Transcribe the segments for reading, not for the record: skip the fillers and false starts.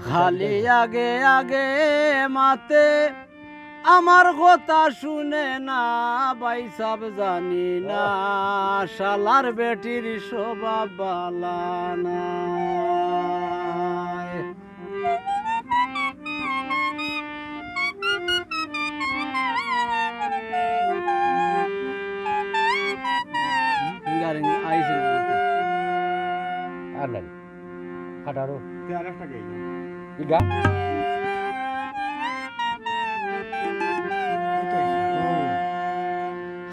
খালি আগে আগে মাতে আমার কথা শুনে না ভাই সব জানি না শালার বেটির শোভা বালা না আর নাই কাটারো আরেকটা গাই ইগা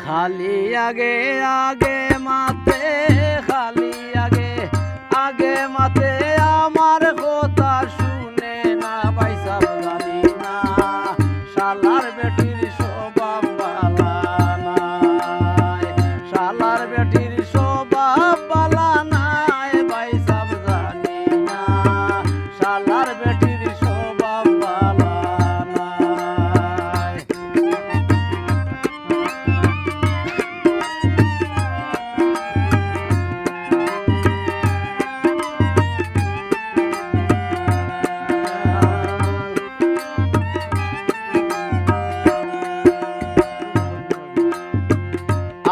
খালি আগে আগে মাতে খালি আগে আগে মাতে আমার কথা শুনে না ভাই সব জানি না শালার বেটির স্বভাব বালা নাই শালার বেটির স্বভাব বালা নাই ভাই সব জানি না শালার বেটির স্বভাব বালা নাই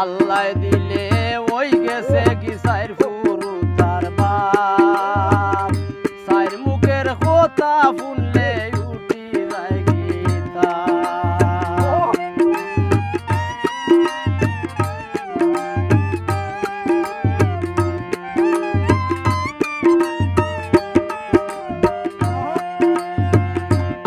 আল্লাহ দিলে ওই গেছে কি সাইর ফুরু তার বাপ সাইর মুখের কথা শুনলে উঠি যায় গীতা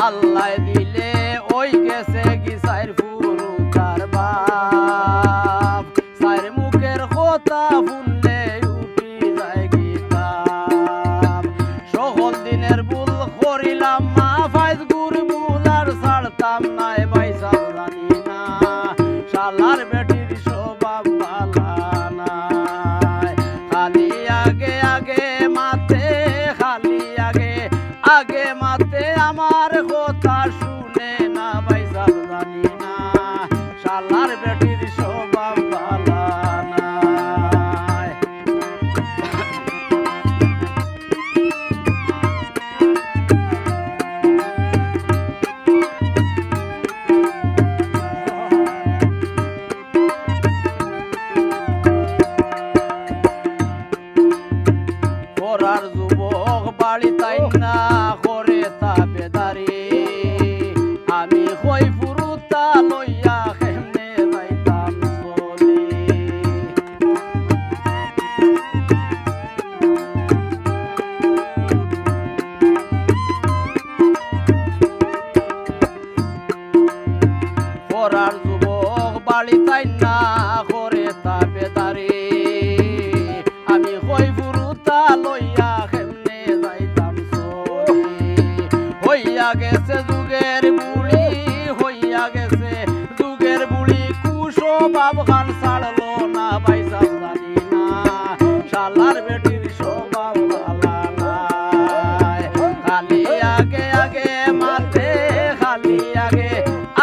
আল্লাহ দিলে ওই গেছে কি সাইর ফুরু তার বাপ সাইর মুখের কথা শুনলে উঠি যায় গীতাব সকল দিনের ভুল করিলাম মা ফাইজ গুর ভুল আর ছাড়তাম নাই ভাই সব জানি না শালার বেটির স্বভাব বালা নাই খালি আগে আগে মাতে খালি আগে আগে মাতে আমার কথা শুনে না ভাই সব জানি না শালার বেটির স্বভাব বালা নাই পরার যুবক বাড়ি তাই না করে তা বেদারি আমি কই ফুরুতা লইয়া কেমনে যাইতাম চলি পরার যুবক বাড়ি তাই না করে তা বেদারি আমি কই ফুরুতা লইয়া কেমনে যাইতাম চলি হইয়া গেছে যুগের বুড়ি হইয়া গেছে যুগের বুড়ি কুশো বাব খান ছাড়লো না ভাই সব জানি না শালার বেটির স্বভাব বালা নাই খালি আগে আগে মাতে খালি আগে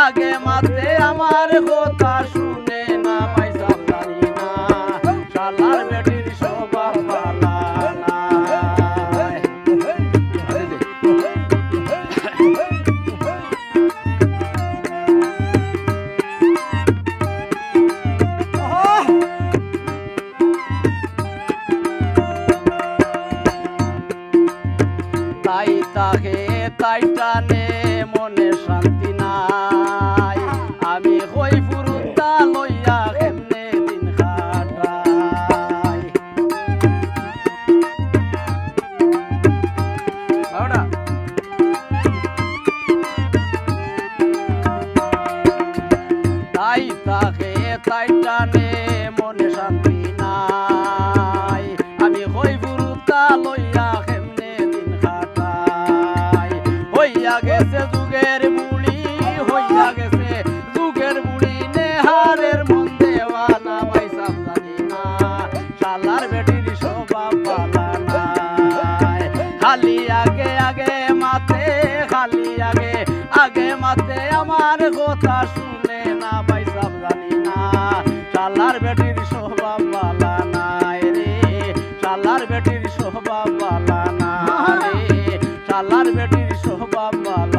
আগে মাতে আমার কথা শুনে না ভাই সব জানি না শালার বেটির স্বভাব বালা নাই তাই তাকে তাই টানে মনে শান্তি নাই আমি কই ফুরুতা লইয়া কেমনে দিন কাটাই বাবা তাই তাকে তাই টানে মনে শান্তি নাই আমি কই ফুরুতা লইয়া কেমনে দিন কাটাই হইয়া গেছে যুগের বুড়ি হইয়া গেছে যুগের বুড়ি নেহারের মন দেওয়ানা ভাই সব জানি না শালার বেটির স্বভাব বালা নাই খালি আগে আগে মাতে খালি আগে আগে মাতে আমার কথা শুনে না ভাই সব জানি না শালার বেটির স্বভাব বালা নাই রে শালার বেটির স্বভাব বালা নাই রে আল্লাহর বেটির স্বভাব ভালো